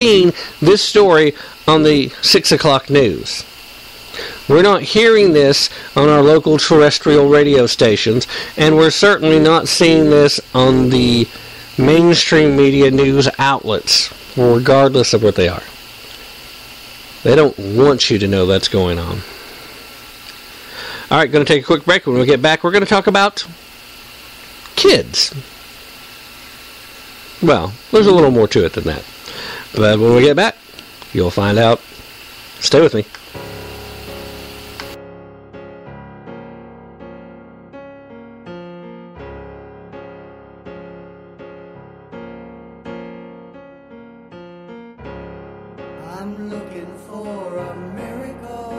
seeing this story on the 6 o'clock news. We're not hearing this on our local terrestrial radio stations, and we're certainly not seeing this on the mainstream media news outlets, regardless of what they are. They don't want you to know that's going on. All right, going to take a quick break. When we get back, we're going to talk about kids. Well, there's a little more to it than that. But when we get back, you'll find out. Stay with me. I'm looking for a miracle.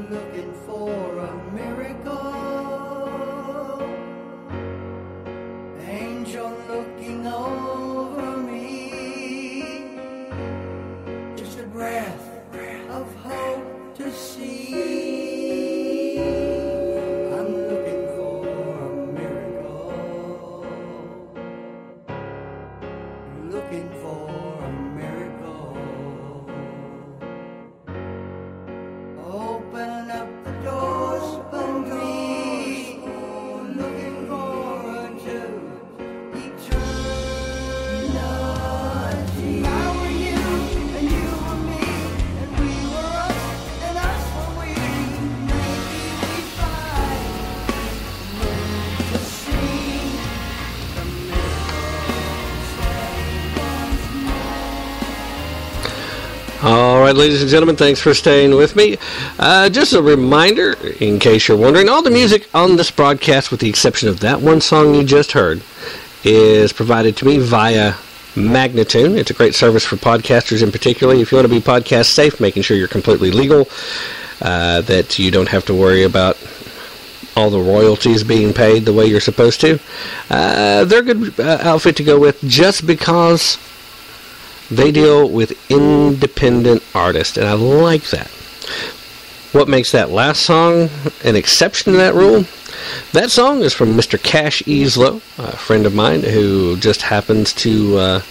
Looking for a miracle. Angel looking over me. Just a breath of hope to see. I'm looking for a miracle. Looking for a miracle. Open up the doors for me. Looking forward to eternity. I were you, and you were me, and we were us, and us were we. Maybe we find to see the miracles once more. All right, ladies and gentlemen, thanks for staying with me. Just a reminder, in case you're wondering, all the music on this broadcast, with the exception of that one song you just heard, is provided to me via Magnatune. It's a great service for podcasters in particular. If you want to be podcast safe, making sure you're completely legal, that you don't have to worry about all the royalties being paid the way you're supposed to. They're a good outfit to go with just because they deal with independent artists, and I like that. What makes that last song an exception to that rule? That song is from Mr. Cash Easlow, a friend of mine who just happens to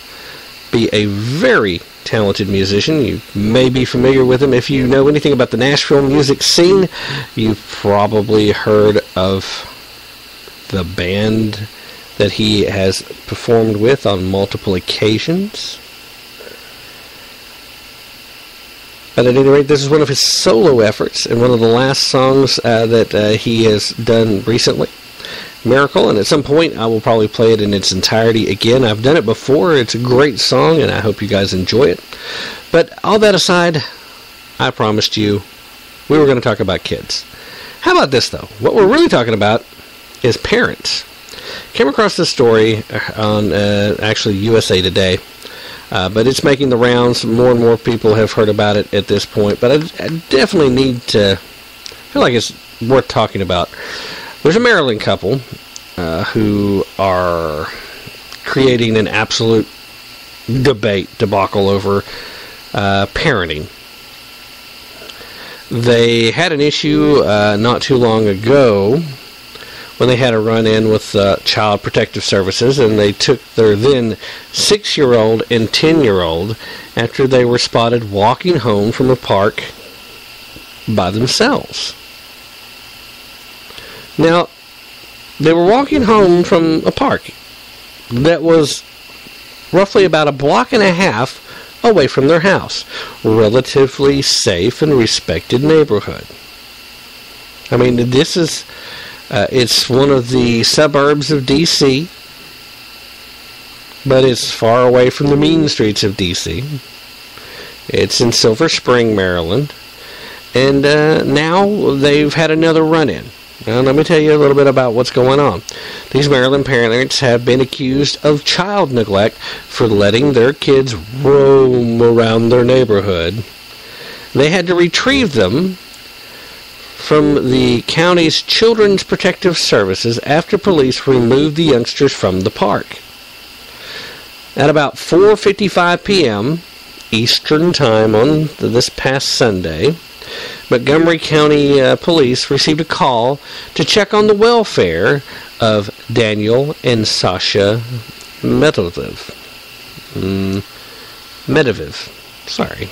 be a very talented musician. You may be familiar with him. If you know anything about the Nashville music scene, you've probably heard of the band that he has performed with on multiple occasions. But at any rate, this is one of his solo efforts and one of the last songs that he has done recently, Miracle, and at some point I will probably play it in its entirety again. I've done it before. It's a great song, and I hope you guys enjoy it. But all that aside, I promised you we were going to talk about kids. How about this, though? What we're really talking about is parents. Came across this story on actually USA Today. But it's making the rounds. More and more people have heard about it at this point. But I definitely need to feel like it's worth talking about. There's a Maryland couple who are creating an absolute debacle over parenting. They had an issue not too long ago when they had a run-in with Child Protective Services, and they took their then 6-year-old and 10-year-old after they were spotted walking home from a park by themselves. Now, they were walking home from a park that was roughly about a block and a half away from their house. Relatively safe and respected neighborhood. I mean, this is... it's one of the suburbs of D.C., but it's far away from the mean streets of D.C. It's in Silver Spring, Maryland, and now they've had another run-in. Now, let me tell you a little bit about what's going on. These Maryland parents have been accused of child neglect for letting their kids roam around their neighborhood. They had to retrieve them from the county's Children's Protective Services after police removed the youngsters from the park. At about 4:55 p.m. Eastern Time on this past Sunday, Montgomery County Police received a call to check on the welfare of Daniel and Sasha Medvedev. Medvedev. Sorry.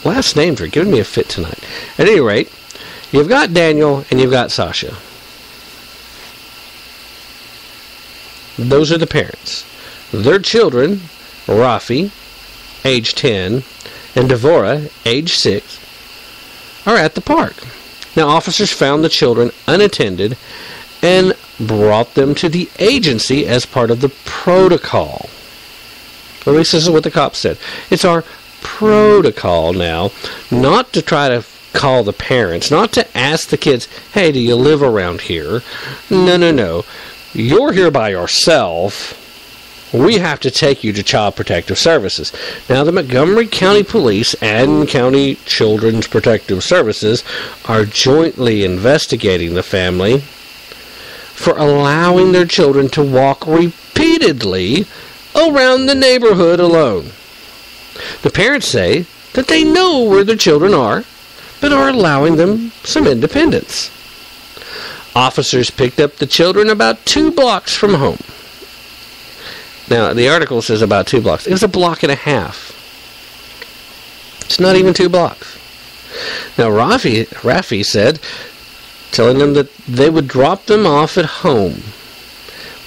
Last names are giving me a fit tonight. At any rate, you've got Daniel and you've got Sasha. Those are the parents. Their children, Rafi, age 10, and Devora, age 6, are at the park. Now, officers found the children unattended and brought them to the agency as part of the protocol. At least this is what the cops said. It's our protocol now, not to try to call the parents, not to ask the kids, hey, do you live around here? No. You're here by yourself. We have to take you to Child Protective Services. Now, the Montgomery County Police and County Children's Protective Services are jointly investigating the family for allowing their children to walk repeatedly around the neighborhood alone. The parents say that they know where their children are, but are allowing them some independence. Officers picked up the children about 2 blocks from home. Now, the article says about 2 blocks. It was a block and a half. It's not even 2 blocks. Now, Rafi said, telling them that they would drop them off at home.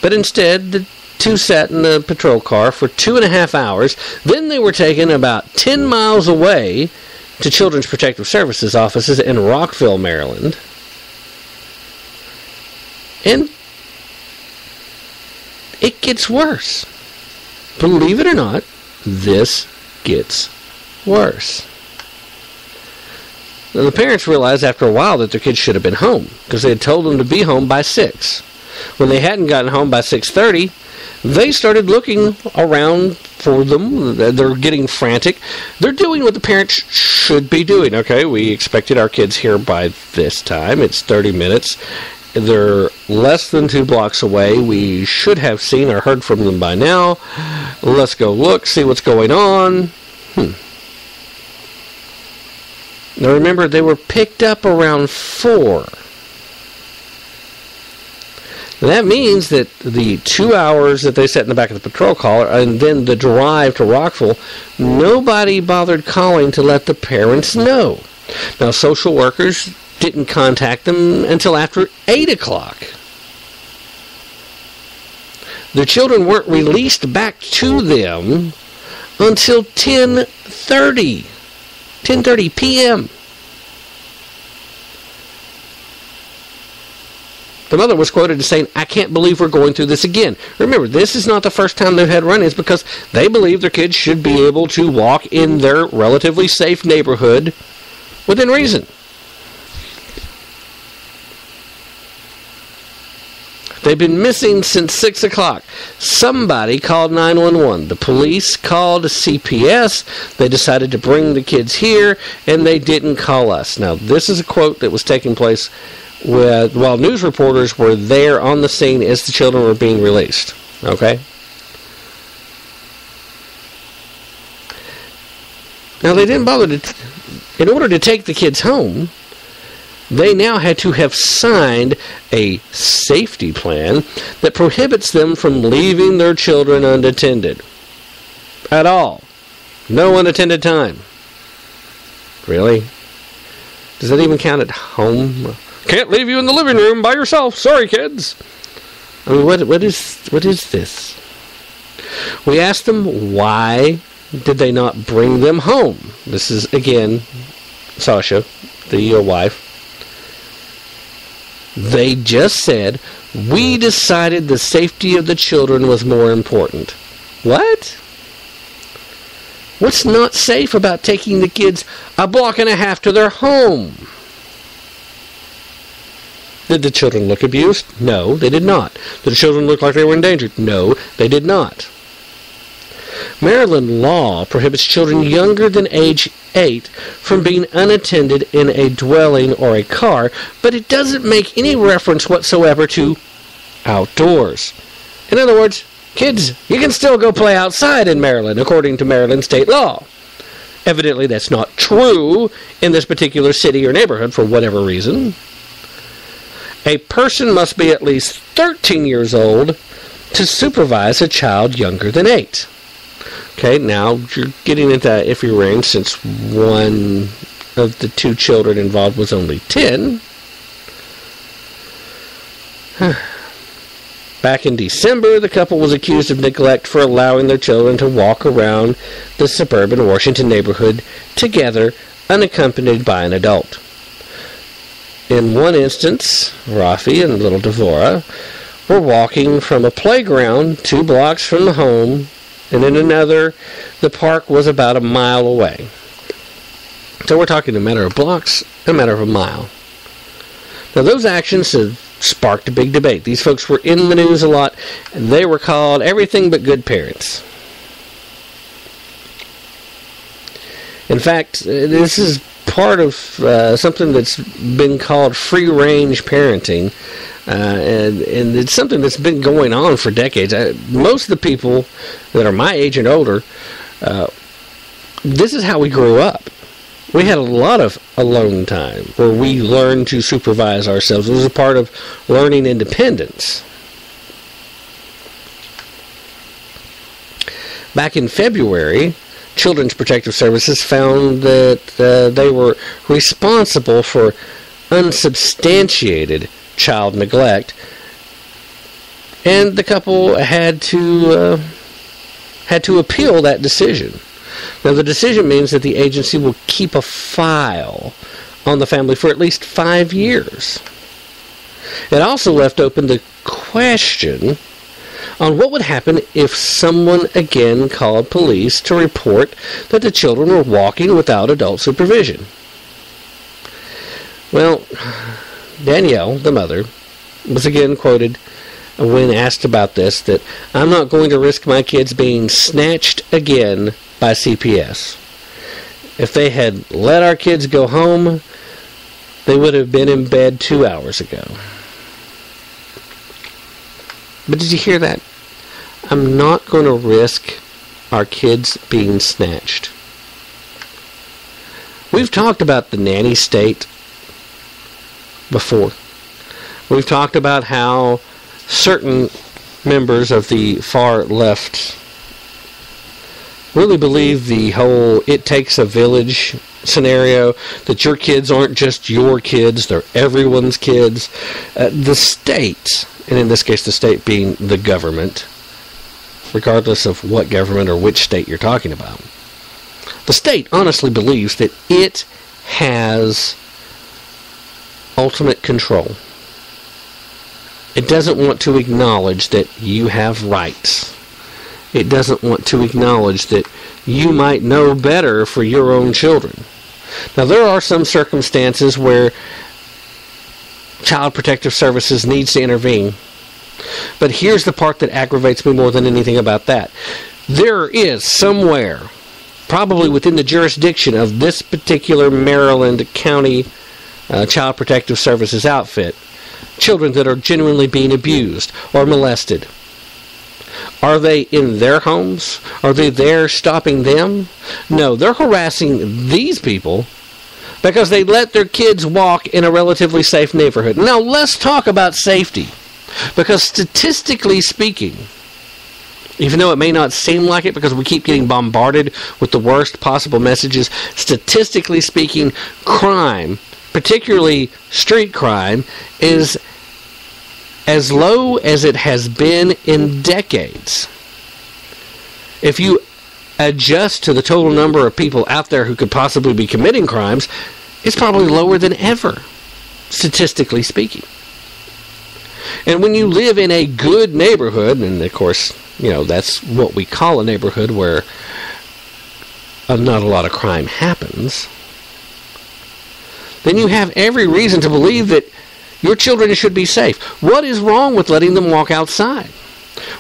But instead, the 2 sat in the patrol car for 2.5 hours. Then they were taken about 10 miles away to Children's Protective Services offices in Rockville, Maryland. And it gets worse. Believe it or not, this gets worse. Now, the parents realized after a while that their kids should have been home because they had told them to be home by 6. When they hadn't gotten home by 6:30, they started looking around for them. They're getting frantic. They're doing what the parents should be doing. Okay, we expected our kids here by this time. It's 30 minutes. They're less than 2 blocks away. We should have seen or heard from them by now. Let's go look, see what's going on. Now remember, they were picked up around 4. That means that the 2 hours that they sat in the back of the patrol car and then the drive to Rockville, nobody bothered calling to let the parents know. Now, social workers didn't contact them until after 8 o'clock. The children weren't released back to them until 10:30 p.m. The mother was quoted as saying, I can't believe we're going through this again. Remember, this is not the first time they've had run-ins because they believe their kids should be able to walk in their relatively safe neighborhood within reason. They've been missing since 6 o'clock. Somebody called 911. The police called CPS. They decided to bring the kids here, and they didn't call us. Now, this is a quote that was taking place while news reporters were there on the scene as the children were being released. Okay? Now, they didn't bother in order to take the kids home, they now had to have signed a safety plan that prohibits them from leaving their children unattended. At all. No unattended time. Really? Does that even count at home? Can't leave you in the living room by yourself. Sorry, kids. I mean, what is this? We asked them why did they not bring them home. This is, again, Sasha, the wife. They just said, we decided the safety of the children was more important. What? What's not safe about taking the kids 1.5 blocks to their home? Did the children look abused? No, they did not. Did the children look like they were endangered? No, they did not. Maryland law prohibits children younger than age 8 from being unattended in a dwelling or a car, but it doesn't make any reference whatsoever to outdoors. In other words, kids, you can still go play outside in Maryland, according to Maryland state law. Evidently, that's not true in this particular city or neighborhood for whatever reason. A person must be at least 13 years old to supervise a child younger than 8. Okay, now you're getting into that iffy range since one of the 2 children involved was only 10. Back in December, the couple was accused of neglect for allowing their children to walk around the suburban Washington neighborhood together, unaccompanied by an adult. In one instance, Rafi and little Devora were walking from a playground 2 blocks from the home, and in another, the park was about a mile away. So we're talking a matter of blocks, a matter of a mile. Now those actions have sparked a big debate. These folks were in the news a lot, and they were called everything but good parents. In fact, this is part of something that's been called free-range parenting, and it's something that's been going on for decades. Most of the people that are my age and older, this is how we grew up. We had a lot of alone time where we learned to supervise ourselves. It was a part of learning independence. Back in February, Children's Protective Services found that they were responsible for unsubstantiated child neglect, and the couple had to appeal that decision. Now, the decision means that the agency will keep a file on the family for at least 5 years. It also left open the question on what would happen if someone again called police to report that the children were walking without adult supervision. Well, Danielle, the mother, was again quoted when asked about this that, "I'm not going to risk my kids being snatched again by CPS. If they had let our kids go home, they would have been in bed 2 hours ago." But did you hear that? I'm not going to risk our kids being snatched. We've talked about the nanny state before. We've talked about how certain members of the far left really believe the whole "it takes a village" scenario, that your kids aren't just your kids, they're everyone's kids. The state, and in this case the state being the government, regardless of what government or which state you're talking about, the state honestly believes that it has ultimate control. It doesn't want to acknowledge that you have rights. It doesn't want to acknowledge that you might know better for your own children. Now, there are some circumstances where Child Protective Services needs to intervene. But here's the part that aggravates me more than anything about that. There is somewhere, probably within the jurisdiction of this particular Maryland County Child Protective Services outfit, children that are genuinely being abused or molested. Are they in their homes? Are they there stopping them? No, they're harassing these people because they let their kids walk in a relatively safe neighborhood. Now, let's talk about safety. Because statistically speaking, even though it may not seem like it because we keep getting bombarded with the worst possible messages, statistically speaking, crime, particularly street crime, is as low as it has been in decades. If you adjust to the total number of people out there who could possibly be committing crimes, it's probably lower than ever, statistically speaking. And when you live in a good neighborhood, and of course, you know, that's what we call a neighborhood where not a lot of crime happens, then you have every reason to believe that your children should be safe. What is wrong with letting them walk outside?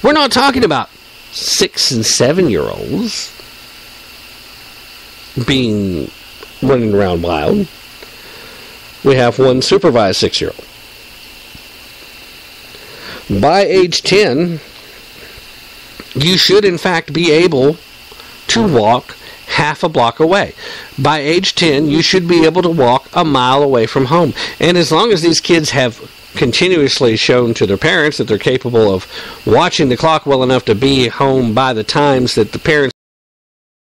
We're not talking about 6- and 7-year-olds running around wild. We have one supervised 6-year-old. By age 10, you should in fact be able to walk half a block away. By age 10, you should be able to walk a mile away from home. And as long as these kids have continuously shown to their parents that they're capable of watching the clock well enough to be home by the times that the parents